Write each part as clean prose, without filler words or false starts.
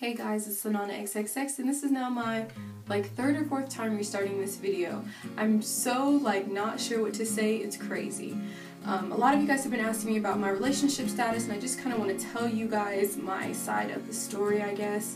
Hey guys, it's Sanana XXX, and this is now my third or fourth time restarting this video. I'm so not sure what to say. It's crazy. A lot of you guys have been asking me about my relationship status, and I just kind of want to tell you guys my side of the story, I guess.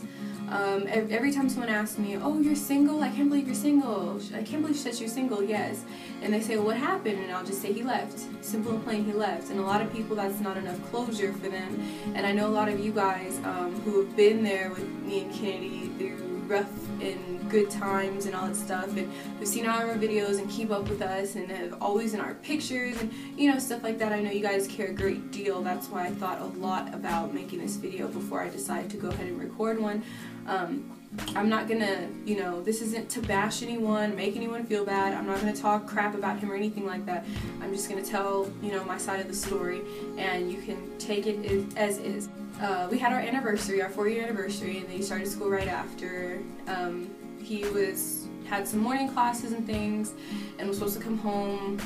Every time someone asks me, "Oh, you're single? I can't believe you're single. I can't believe that you're single." Yes. And they say, "Well, what happened?" And I'll just say, "He left. Simple and plain, he left." And a lot of people, that's not enough closure for them. And I know a lot of you guys who have been there with me and Kennedy through rough and good times and all that stuff, and who've seen all our videos and keep up with us and have always in our pictures and stuff like that. I know you guys care a great deal. That's why I thought a lot about making this video before I decided to go ahead and record one. I'm not gonna, this isn't to bash anyone, make anyone feel bad. I'm not gonna talk crap about him or anything like that. I'm just gonna tell, my side of the story, and you can take it as is. We had our anniversary, our 4-year anniversary, and then he started school right after. He had some morning classes and things, and was supposed to come home,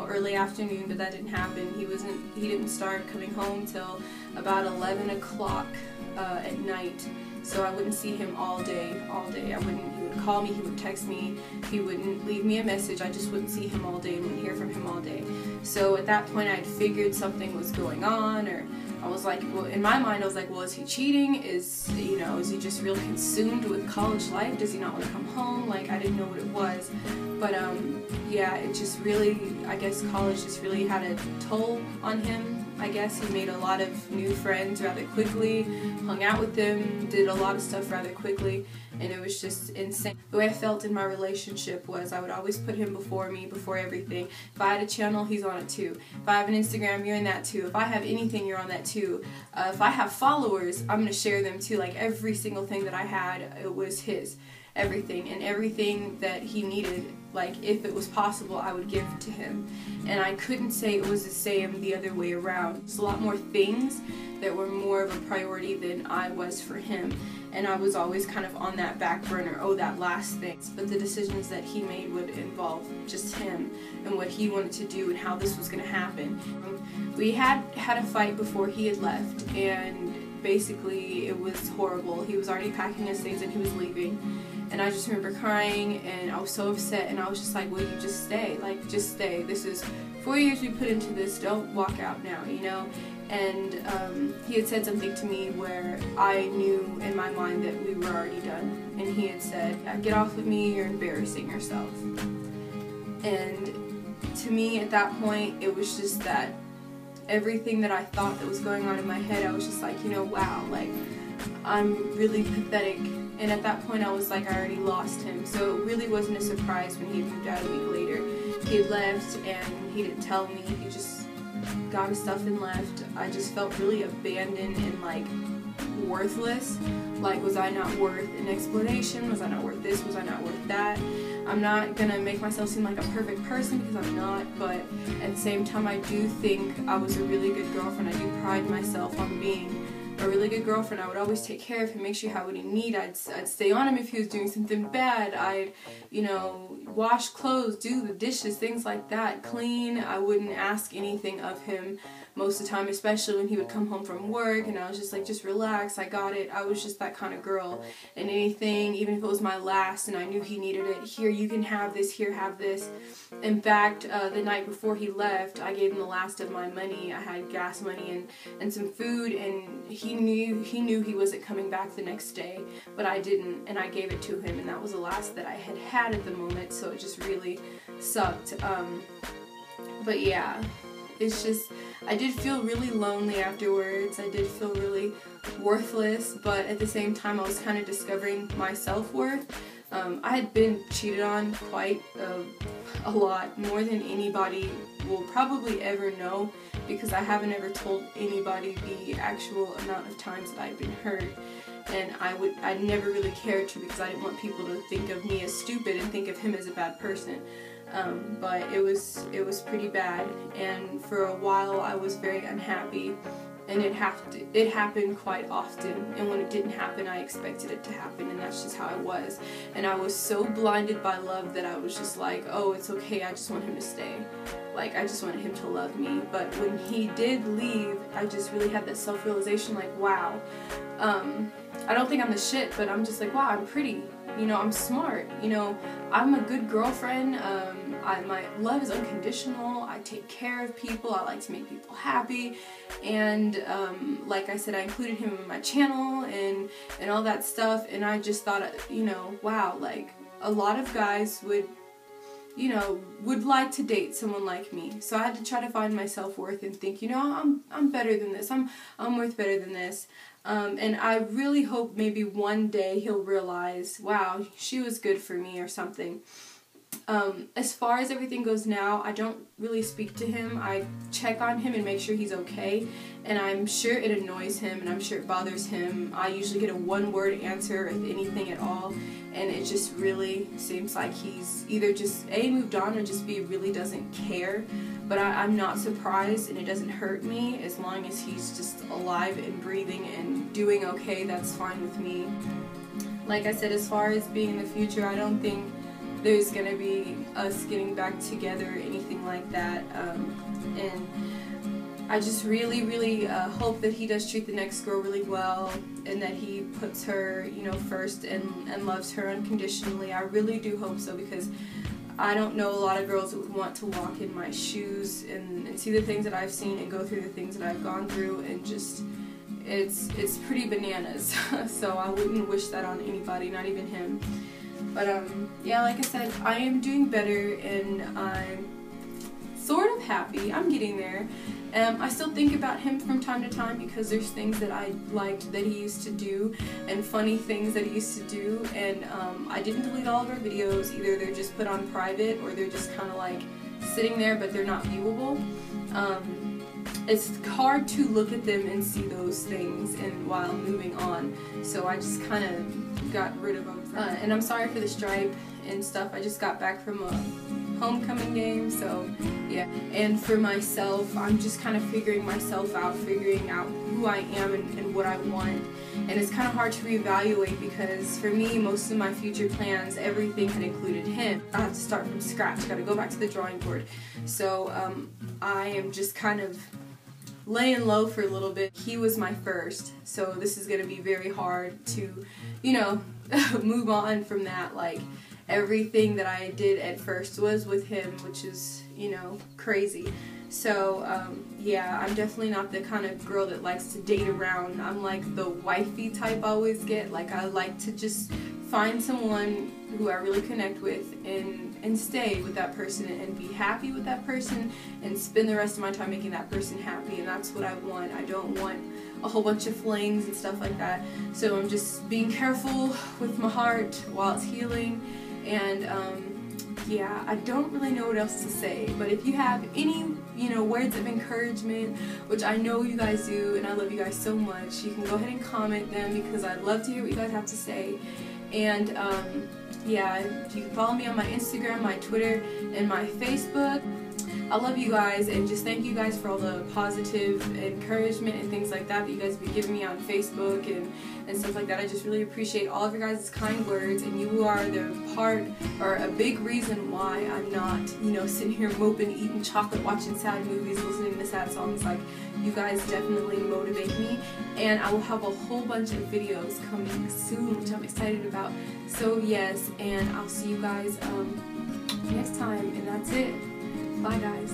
early afternoon, but that didn't happen. He didn't start coming home till about 11 o'clock at night. So I wouldn't see him all day. He would call me, he would text me, he wouldn't leave me a message. I just wouldn't see him all day and wouldn't hear from him all day. So at that point I'd figured something was going on, or I was like, well, in my mind I was like, well, is he cheating? Is he just real consumed with college life? Does he not want to come home? I didn't know what it was. But yeah, it just really, I guess college just really had a toll on him. I guess he made a lot of new friends rather quickly, hung out with them, did a lot of stuff rather quickly, and it was just insane. The way I felt in my relationship was I would always put him before me, before everything. If I had a channel, he's on it too. If I have an Instagram, you're in that too. If I have anything, you're on that too. If I have followers, I'm going to share them too. Every single thing that I had, it was his. Everything, and everything that he needed, if it was possible, I would give to him. And I couldn't say it was the same the other way around. There's a lot more things that were more of a priority than I was for him, and I was always kind of on that back burner, that last thing. But the decisions that he made would involve just him and what he wanted to do and how this was going to happen. We had a fight before he had left, and basically it was horrible. He was already packing his things and he was leaving. And I just remember crying, and I was so upset, and I was just like, will you just stay? Just stay. This is 4 years we put into this. Don't walk out now, And he had said something to me where I knew in my mind that we were already done. And he had said, "Get off of me, you're embarrassing yourself." And to me at that point, it was just that everything that I thought that was going on in my head, I was just like, wow, I'm really pathetic. And at that point I was like, I already lost him. So it really wasn't a surprise when he had moved out a week later. He had left and he didn't tell me. He just got his stuff and left. I just felt really abandoned and worthless. Was I not worth an explanation? Was I not worth this? Was I not worth that? I'm not gonna make myself seem like a perfect person, because I'm not, but at the same time I do think I was a really good girlfriend. I do pride myself on being a really good girlfriend. I would always take care of him, make sure he had what he needed. I'd stay on him if he was doing something bad. I'd, wash clothes, do the dishes, things like that, clean. I wouldn't ask anything of him most of the time, especially when he would come home from work, and I was just like, just relax, I got it. I was just that kind of girl. And anything, even if it was my last and I knew he needed it, here, you can have this, here, have this. In fact, the night before he left, I gave him the last of my money. I had gas money and some food, and he knew he wasn't coming back the next day, but I didn't, and I gave it to him, and that was the last that I had at the moment, so it just really sucked. But yeah, it's just, I did feel really lonely afterwards. I did feel really worthless, but at the same time I was kind of discovering my self-worth. I had been cheated on quite a lot, more than anybody will probably ever know, because I haven't ever told anybody the actual amount of times that I've been hurt. And I never really cared to, because I didn't want people to think of me as stupid and think of him as a bad person. But it was pretty bad, and for a while I was very unhappy, and it happened quite often, and when it didn't happen I expected it to happen, and that's just how I was. And I was so blinded by love that I was just like, oh, it's okay, I just want him to stay. I just wanted him to love me. But when he did leave, I just really had that self-realization, wow, I don't think I'm the shit, but I'm just like, wow, I'm pretty, you know, I'm smart, you know, I'm a good girlfriend, my love is unconditional, I take care of people, I like to make people happy, and like I said, I included him in my channel and all that stuff, and I just thought, you know, wow, like, a lot of guys would, you know, would like to date someone like me. So I had to try to find my self-worth and think, you know, I'm better than this. I'm worth better than this. And I really hope maybe one day he'll realize, wow, she was good for me or something. As far as everything goes now, I don't really speak to him. I check on him and make sure he's okay, and I'm sure it annoys him and I'm sure it bothers him. I usually get a one-word answer if anything at all, and it just really seems like he's either just A, moved on, or just B, really doesn't care. But I'm not surprised, and it doesn't hurt me as long as he's just alive and breathing and doing okay. That's fine with me. Like I said, as far as being in the future, I don't think there's gonna be us getting back together or anything like that, and I just really hope that he does treat the next girl really well, and that he puts her, you know, first and loves her unconditionally. I really do hope so, because I don't know a lot of girls that would want to walk in my shoes and see the things that I've seen and go through the things that I've gone through, and just it's pretty bananas. So I wouldn't wish that on anybody, not even him. But yeah, like I said, I am doing better, and I'm sort of happy. I'm getting there. I still think about him from time to time, because there's things that I liked that he used to do, and funny things that he used to do, and I didn't delete all of our videos. Either they're just put on private, or they're just kind of like sitting there but they're not viewable. It's hard to look at them and see those things and while moving on, so I just kind of got rid of them. And I'm sorry for the stripe and stuff. I just got back from a homecoming game, so yeah. And for myself, I'm just kind of figuring myself out, figuring out who I am and what I want. And it's kind of hard to reevaluate, because for me, most of my future plans, everything had included him. I have to start from scratch. I got to go back to the drawing board. So I am just kind of laying low for a little bit. He was my first, so this is going to be very hard to, you know, move on from that. Like, everything that I did at first was with him, which is, you know, crazy. So yeah, I'm definitely not the kind of girl that likes to date around. I'm like the wifey type I always get. Like, I like to just find someone who I really connect with and stay with that person and be happy with that person and spend the rest of my time making that person happy, and that's what I want. I don't want a whole bunch of flings and stuff like that. So I'm just being careful with my heart while it's healing, and yeah, I don't really know what else to say, but if you have any, you know, words of encouragement, which I know you guys do, and I love you guys so much, you can go ahead and comment them, because I'd love to hear what you guys have to say. And yeah, you can follow me on my Instagram, my Twitter, and my Facebook. I love you guys, and just thank you guys for all the positive encouragement and things like that you guys have been giving me on Facebook and stuff like that. I just really appreciate all of your guys' kind words, and you are the part, or a big reason why I'm not, you know, sitting here moping, eating chocolate, watching sad movies, listening to sad songs. Like, you guys definitely motivate me, and I will have a whole bunch of videos coming soon, which I'm excited about. So yes, and I'll see you guys next time, and that's it. Bye guys.